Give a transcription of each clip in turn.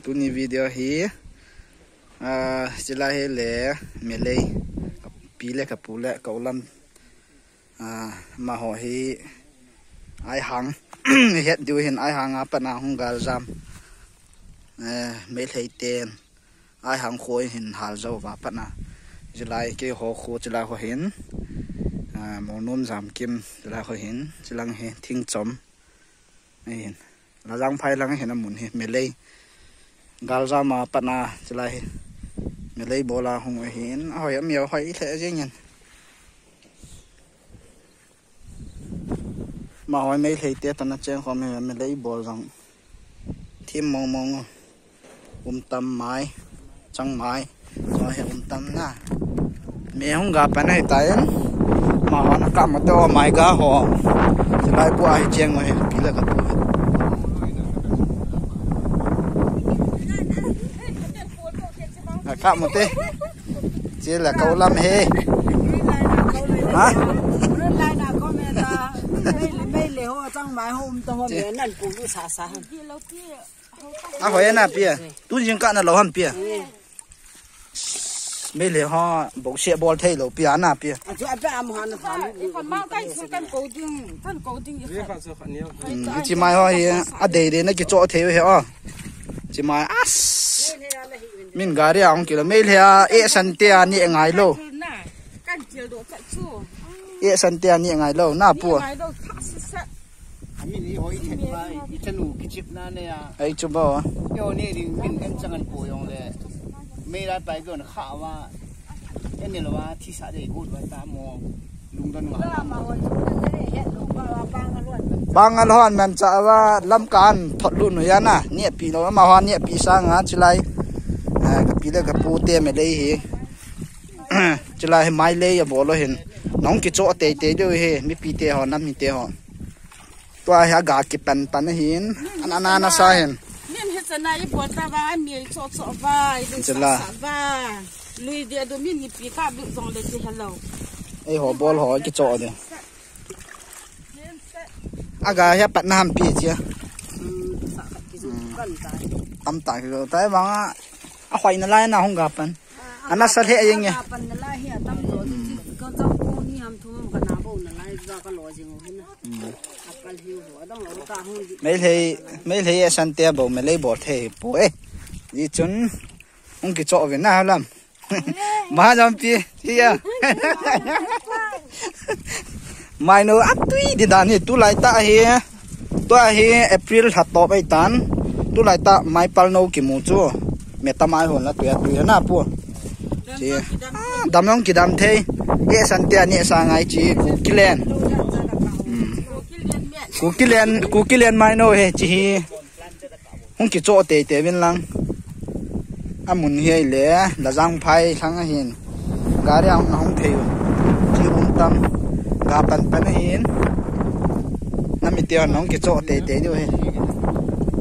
tu ni video hi chila he le melei pile ka pule kaulam ma ho hi ai hang het du hin ai hang apa na hung gal jam me thei ten ai hang khoi hin hal zo wa pa na chilai ke ho kho chila ho hin mo nom jam kim chila ho hin chilang he thing chom ai la jang phai lang he na mun he melei gal jam ma pa na chilai melei bola hung hin hoi miao hoi the jing nhân mà hỏi mấy thầy tiết tao nó chơi không mình lấy bò rằng thêm mong mong tâm mái trong mái rồi tâm na mẹ không gặp cái này tại mà họ nó cầm một tao mái gà họ thì lại bùa hay chơi rồi bị là gặp cầm một tê chỉ là câu lâm he hả trong máy hôm tao hôm nay năn cũng cứ xả xả hỏi na pia tu jing ka na lo ham pia mấy lệ họ bộ xe bò thay lo pia na pia chú anh phải ăn nó phản còn mang tay xuống căn cổ tinh chỉ mai họ để nó cái chỗ thế vậy à chỉ mai mình gà đi ăn kiểu mấy lệ san tia nhẹ ngay lâu san tia nhẹ ngay lâu na pua mình đi hỏi thằng ba đi chân u cái chip na này à ấy chú bảo yo này thì mình em chẳng ăn cổ yong đấy mấy lại bài cái nó khảo mà cái này làว่าที่ xã để cột vào ta mò lung tân mà bang al hon man cha wa lam kan thot lu no ya na nie pi lo ma hon nie pi sa nga chilai ka pi le ka pu te me le hi chilai mai le ya bolo hin nong ki cho te te do he mi pi te hon nam mi te honตัวหากากิปันปันหินอันนั้นสาหินเนี่ยเห็นจะนายปวดตาบ้ามีโซโซบ้าจะละบ้าลุยเดียดมีนี่ปีกาบุกจงเลยที่ฮัลโหลไอหัวบอลหัวกิจ่อเดียอากาศปัดน้ำปีเจียตำตายก็แต่บางอ่ะหอยนั่นไรน่ะห้องกับปันอันนั้นสัตว์เฮียยังไงmấy thầy san tia bầu mấy lấy bò thầy bố ấy đi chun ông kì chọ Việt Nam lắm má dòng pi thì à mai nó áp tuy đi đàn thì tu lại ta hi April hạt tọp ấy tán tu lại ta mai pal nâu kì mù chua mẹ ta mai hồn là tuổi na pua thì đam ông kì đam thầy ye san tia nhẹ sang ngày chỉ kí lên cú kilian mai no he chi hong ki cho te bên lang amun he le la jang phai thang hin gari ang hong theu chi tam ga pan hin nami te nong ki cho te dio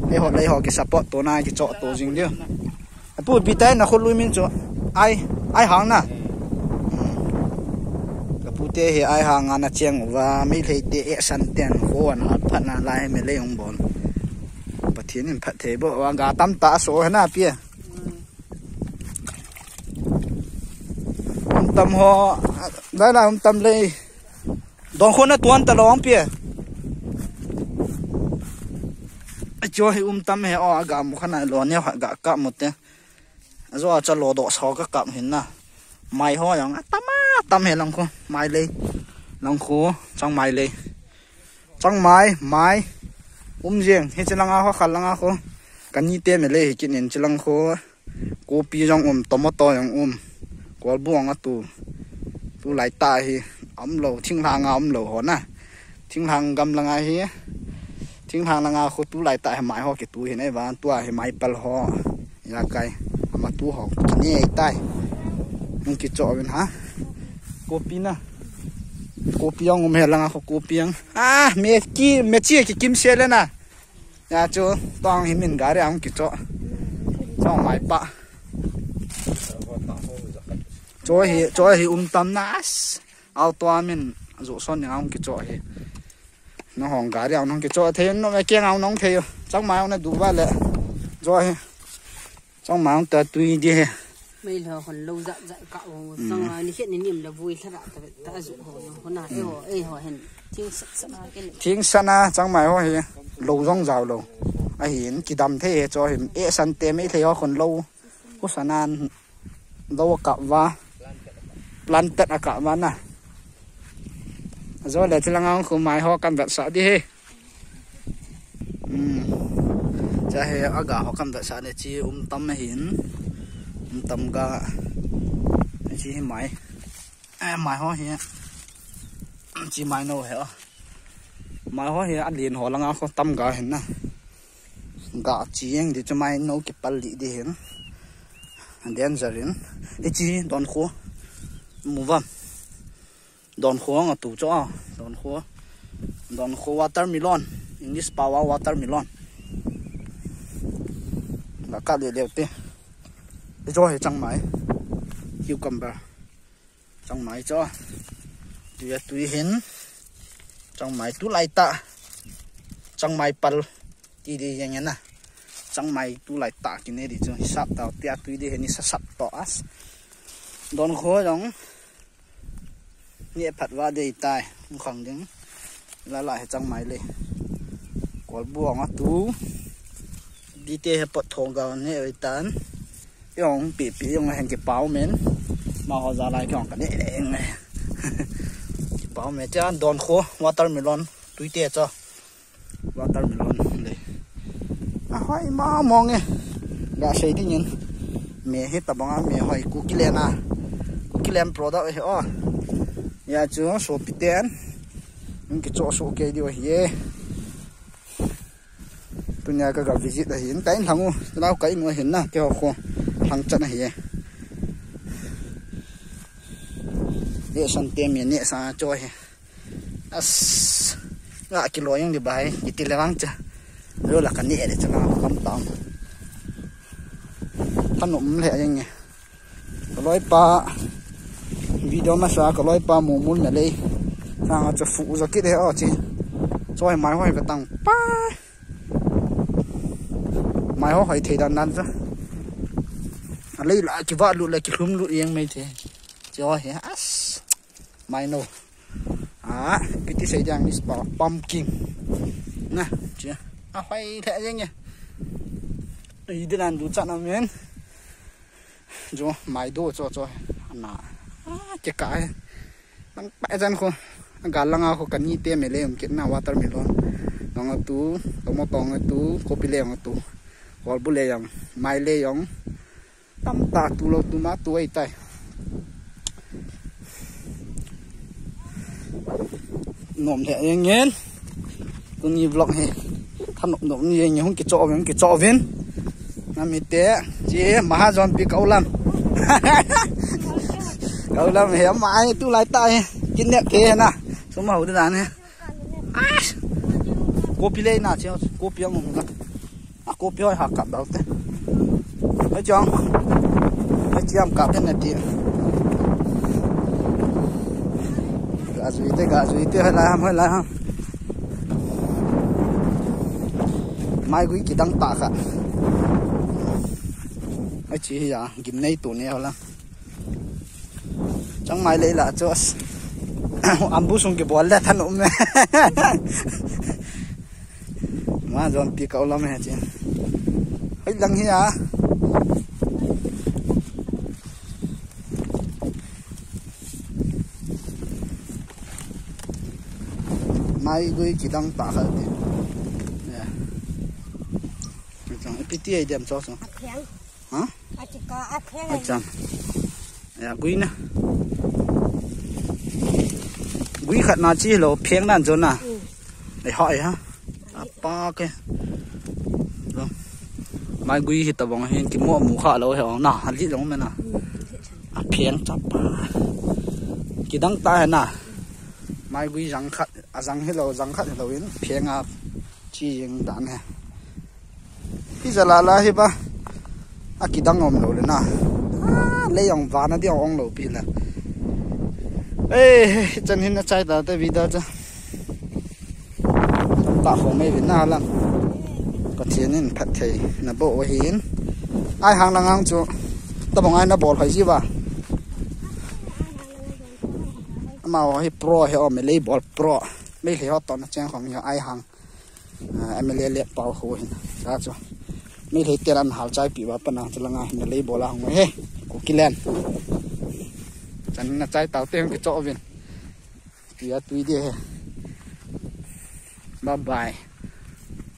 he ho lei ho ki support to na ki cho to jing dio pu bi tai na khol lui min cho ai hang na te he ai hang ana cheng wa mi thei te san ten ho an hat phat na lai me le ong bon pathian in phat the bo wa ga tam ta so hana pia tam ho dai la tam le don khon na tuan ta long pia cho he tam he o ga mu khana lo ne ga ka mu te zo cha lo do so ka kam hin na mai ho yang tâm hệ lòng khô mai lê lòng khô trong mai lê trong mai riêng hết chỉ lăng ao khăn lăng ao khô cái như tên lê hết chỉ nên chỉ lăng khô cô pi trong tomato yang quả buông á tu lại tai hi lầu thinh hàng lầu hòn à thinh hàng gầm lăng ai hi thinh hàng lăng ao khô tu lại tai mai ho cái tu hiện nay và tu ai mai pal ho ya kai mà tu ho nhẹ tai mung ki cho bên hả kopi na kopi yang umhe langa ko kopi yang me chi ki kim se le na ya cho tong hi min gari ang ki cho mai pa cho hi tam nas auto min zo son yang ang ki cho hi nó hòn gari ang ki cho thế nó me keng ang nong the chang mai na du ba le rồi trong máu ta tùy đi mấy là còn lâu dạ dạy cậu xong rồi hiện đến niềm là vui thật đã dụ hồi nào hồi hẹn thiên sana trong mày hoa hi lâu rong rào lâu ai hiện kỳ đầm thế cho hiện e san tem ấy thấy còn lâu có sana lâu cặp và lan tận à cặp và nè rồi là chỉ là ngang không mày hoa cầm vật sợ đi he cha he aga hoa cầm vật sợ này chỉ tâm hiện tâm ga chỉ mày mày hoa hi chỉ mày nô hả mày hoa hi ăn liền họ là ngang không tâm ga hiện nè gà chiên thì cho mày nấu cái bát lì đi hiện đen giờ đến cái chi đòn khô mua vâm đòn khô ngà tủ cho đòn khô watermelon English power watermelon là cá lì đều tê để cho hệ trăng máy cucumber trăng máy cho tùy hiến trăng máy tú lại ta trăng máy pal đi đi như nè trăng máy tú lại ta cái này đi cho sắp tao tia tùy đi hiến sắp to as đòn khô giống nhẹ phật vào đây tai không khẳng định là lại trăng máy lên có buông á tú đi tê bật thòng gạo này ở tán cái ông bị ông hành cái báo mến mà họ ra lại cái ông cái này cái báo mến cho ăn đòn khô watermelon túi tê cho watermelon này hỏi mà mong nghe gà xây thế nhìn mẹ hết tập bằng mẹ hỏi cookie land product ấy ó nhà chú số tiền những cái chỗ số kia điều here tôi nhà cái gặp visit là hiện cái thằng nào cái người hiện na cái họ thằng chân này để sân tiền miền nhẹ sa chơi as ngã cái lối những đi bài cái tiền levang chứ rồi là cái nhẹ để cho nó không tóm thân nụm lẹ như nghe cái lối pa video mà sao cái lối pa mù mùn này đây thằng cho phụ cho cái đấy ở chị chơi máy hoài phải tăng pa máy hoa thấy đàn năn chứ lấy lại cái vợ lụt lại cái khung lụt yên mấy thế rồi hả máy nô cái tí xây đang đi bỏ pumpkin nè chưa hoài thế chứ nhỉ đi đi làm đủ chặn nào miếng rồi máy đồ cho nè cái cái đang bãi dân không gà lăng ao không cần nhị tiêm mày lên kiện nào watermelon nó tú tomo tong tú kopi leng tú gọi bù lê yang mai lê yang tam ta tu lo tu ma tu ấy tay nôm thẻ yang nhén tu ni vlog he thân nôm như như không cái chỗ viên nam mi té chế Mahajon pi câu lam hé mai tu lại tay chín nẹt kia nè số màu thế nào nè kopi lê nào chứ kopi ông không kopi ơi học cặp đâu thế thấy chưa thấy chị em cặp thế này chị gà duy thế hay là không mai quý chị đăng tạc ạ ấy chị à kiếm này tủ neo lắm chẳng mai lấy là cho ăn bún xuống cái bò lẹ thân ôm mà dọn pi câu lắm hả chị ấy lăng hi à mai gue chỉ đang tả hết đi chẳng cái tia điểm cho sao hả chẳng gue nè quý khát nào chi lỗ phiền đàn cho nè để hỏi ha ba cái vâng mai quý thì tập bằng hiện cái mua mũ khá lỗ hiểu nào hắn lít giống mình nè phiền chắp cái đăng tay nè mai quý răng khát răng hết lỗ yên phiền chi riêng đàn hè bây giờ là hi ba cái đăng ôm lỗ lên nè lấy ông ván nó đi ông lỗ pi là ê chân hin nó chạy tới tới video chứ tạ khổ mấy Việt Nam lắm pathian in phat thei na bo hin ai hang langang chu tabong ai na bol phai ji ba ma hi pro he o me le bol pro me he ho ton chang khom hi ai hang MLA le pau ho hin sa chu me le teran hal chai pi ba pana chalanga me le bola hong he ko kilen chan na chai tau tem ki cho vin tia tui de bye bye